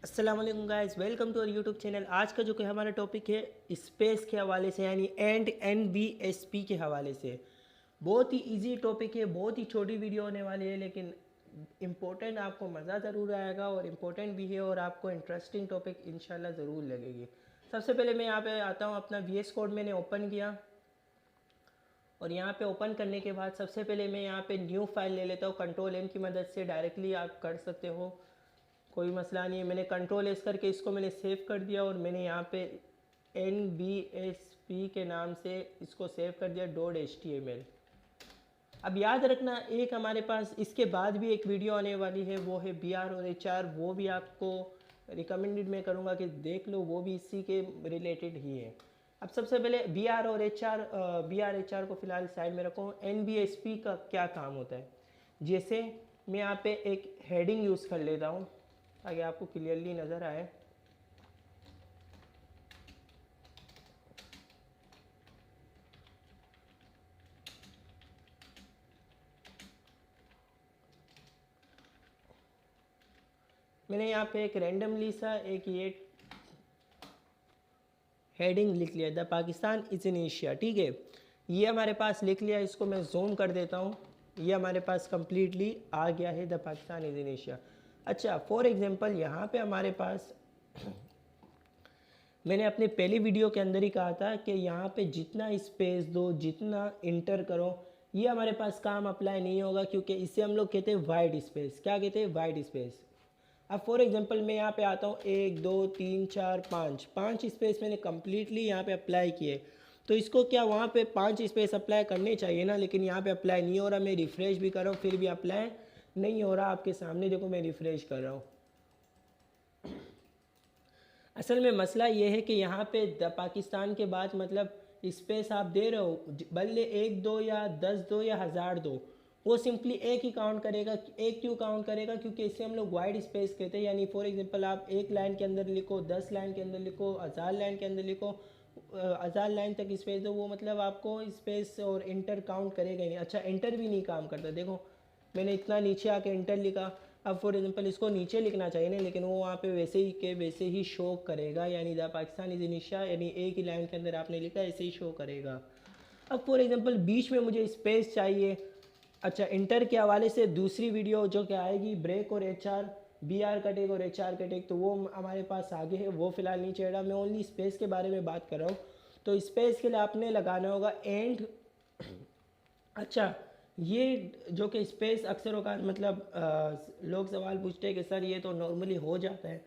अस्सलाम वालेकुम guys, welcome to our YouTube channel. आज का जो कि हमारा टॉपिक है स्पेस के हवाले से, यानी एनबीएसपी के हवाले से। बहुत ही इजी टॉपिक है, बहुत ही छोटी वीडियो होने वाली है, लेकिन इम्पोर्टेंट, आपको मज़ा ज़रूर आएगा और इम्पोर्टेंट भी है और आपको इंटरेस्टिंग टॉपिक इंशाल्लाह ज़रूर लगेगी। सबसे पहले मैं यहाँ पे आता हूँ, अपना VS कोड मैंने ओपन किया और यहाँ पे ओपन करने के बाद सबसे पहले मैं यहाँ पे न्यू फाइल ले लेता हूँ। कंट्रोल N की मदद से डायरेक्टली आप कर सकते हो, कोई मसला नहीं है। मैंने कंट्रोल S करके इसको मैंने सेव कर दिया और मैंने यहाँ पे NBSP के नाम से इसको सेव कर दिया .html। अब याद रखना, एक हमारे पास इसके बाद भी एक वीडियो आने वाली है, वो है BR और HR। वो भी आपको रिकमेंडेड मैं करूँगा कि देख लो, वो भी इसी के रिलेटेड ही है। अब सबसे पहले BR और HR को फ़िलहाल साइड में रखो। NBSP का क्या काम होता है, जैसे मैं यहाँ पे एक हेडिंग यूज़ कर लेता हूँ ताकि आपको क्लियरली नज़र आए। मैंने यहाँ पे एक रैंडमली सा एक ये हेडिंग लिख लिया, the Pakistan is in Asia. ठीक है, ये हमारे पास लिख लिया। इसको मैं जूम कर देता हूँ, ये हमारे पास कंप्लीटली आ गया है, the Pakistan is in Asia. अच्छा, फॉर एग्जांपल यहाँ पे हमारे पास मैंने अपने पहली वीडियो के अंदर ही कहा था कि यहाँ पे जितना स्पेस दो, जितना इंटर करो, ये हमारे पास काम अप्लाई नहीं होगा, क्योंकि इसे हम लोग कहते हैं वाइड स्पेस। क्या कहते हैं? Wide space. अब फॉर एग्जांपल मैं यहाँ पे आता हूँ, 1 2 3 4 5 स्पेस मैंने कम्प्लीटली यहाँ पे अप्लाई किए। तो इसको क्या वहाँ पे 5 स्पेस अप्लाई करने चाहिए ना, लेकिन यहाँ पे अप्लाई नहीं हो रहा। मैं रिफ़्रेश भी कर रहा हूँ फिर भी अप्लाई नहीं हो रहा। आपके सामने देखो, मैं रिफ़्रेश कर रहा हूँ। असल में मसला ये है कि यहाँ पे द पाकिस्तान के बाद मतलब स्पेस आप दे रहे हो, भले 1 2 या 10 दो या 1000 दो, वो सिंपली एक ही काउंट करेगा। एक क्यों काउंट करेगा? क्योंकि इसे हम लोग वाइड स्पेस कहते हैं। यानी फॉर एग्जांपल आप एक लाइन के अंदर लिखो, 10 लाइन के अंदर लिखो, 1000 लाइन के अंदर लिखो, 1000 लाइन तक स्पेस दो, वो मतलब आपको स्पेस और इंटर काउंट करेगा ही नहीं। अच्छा, इंटर भी नहीं काम करता। देखो, मैंने इतना नीचे आके इंटर लिखा। अब फॉर एग्जांपल इसको नीचे लिखना चाहिए ना, लेकिन वो वहाँ पे वैसे ही के वैसे ही शो करेगा। यानी the Pakistan is in Asia, यानी एक ही लाइन के अंदर आपने लिखा, ऐसे ही शो करेगा। अब फॉर एग्जांपल बीच में मुझे स्पेस चाहिए। अच्छा, इंटर के हवाले से दूसरी वीडियो जो कि आएगी, ब्रेक और HR, BR कटेग और HR कटेग, तो वो हमारे पास आगे है, वो फ़िलहाल नहीं चढ़ रहा। मैं ओनली स्पेस के बारे में बात कर रहा हूँ। तो स्पेस के लिए आपने लगाना होगा एंड। अच्छा, ये जो कि स्पेस अक्सर औकात मतलब लोग सवाल पूछते हैं कि सर ये तो नॉर्मली हो जाता है।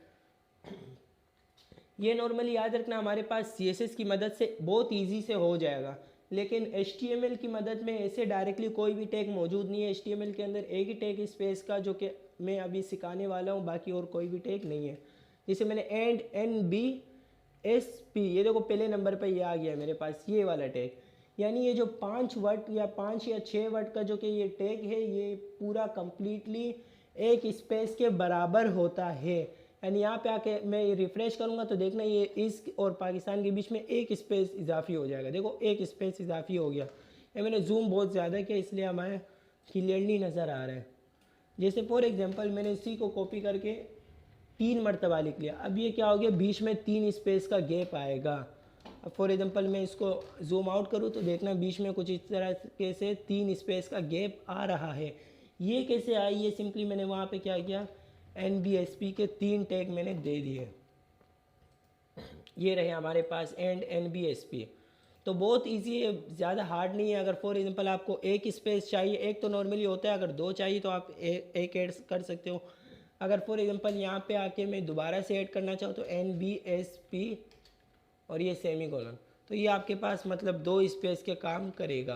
ये नॉर्मली याद रखना, हमारे पास CSS की मदद से बहुत इजी से हो जाएगा, लेकिन HTML की मदद में ऐसे डायरेक्टली कोई भी टैग मौजूद नहीं है। HTML के अंदर एक ही टैग स्पेस का, जो कि मैं अभी सिखाने वाला हूँ, बाकी और कोई भी टैग नहीं है। जैसे मैंने एंड NBSP, ये देखो पहले नंबर पर ये आ गया मेरे पास, ये वाला टैग। यानी ये जो 5 वर्ड या 5 या 6 वर्ड का जो कि ये टैग है, ये पूरा कंप्लीटली एक स्पेस के बराबर होता है। यानी यहाँ पे आके मैं रिफ़्रेश करूँगा तो देखना, ये इस और पाकिस्तान के बीच में एक स्पेस इजाफी हो जाएगा। देखो, एक स्पेस इजाफी हो गया। ये मैंने जूम बहुत ज़्यादा किया, इसलिए हमारे क्लियरली नज़र आ रहा है। जैसे फॉर एग्जांपल मैंने इसी को कॉपी करके 3 मरतबा लिख लिया। अब ये क्या हो गया, बीच में 3 स्पेस का गैप आएगा। अब फॉर एग्जांपल मैं इसको जूम आउट करूँ तो देखना, बीच में कुछ इस तरह के से 3 स्पेस का गैप आ रहा है। ये कैसे आई? ये सिंपली मैंने वहाँ पे क्या किया, NBSP के 3 टैग मैंने दे दिए। ये रहे हमारे पास एंड NBSP। तो बहुत इजी है, ज़्यादा हार्ड नहीं है। अगर फॉर एग्जांपल आपको एक स्पेस चाहिए, एक तो नॉर्मली होता है, अगर 2 चाहिए तो आप एक ऐड कर सकते हो। अगर फॉर एग्जांपल यहाँ पे आके मैं दोबारा से ऐड करना चाहूँ तो NBSP और ये सेमी कॉलन, तो ये आपके पास मतलब 2 स्पेस के काम करेगा।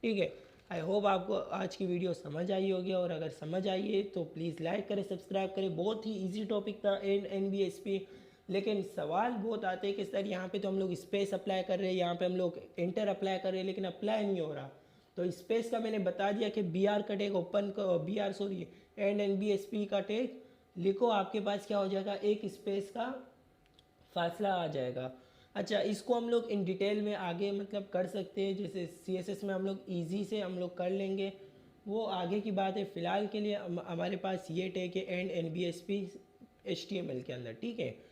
ठीक है, आई होप आपको आज की वीडियो समझ आई होगी, और अगर समझ आई है तो प्लीज़ लाइक करें, सब्सक्राइब करें। बहुत ही इजी टॉपिक था NBSP, लेकिन सवाल बहुत आते हैं कि सर यहाँ पे तो हम लोग स्पेस अप्लाई कर रहे हैं, यहाँ पे हम लोग इंटर अप्लाई कर रहे हैं, लेकिन अप्लाई नहीं हो रहा। तो स्पेस का मैंने बता दिया कि BR का टैग ओपन का, BR सॉरी एंड NBSP का टैग लिखो, आपके पास क्या हो जाएगा, एक स्पेस का फासला आ जाएगा। अच्छा, इसको हम लोग इन डिटेल में आगे मतलब कर सकते हैं, जैसे CSS में हम लोग ईजी से हम लोग कर लेंगे, वो आगे की बात है। फ़िलहाल के लिए हमारे पास ये टैग है एंड NBSP। HTML के अंदर, ठीक है।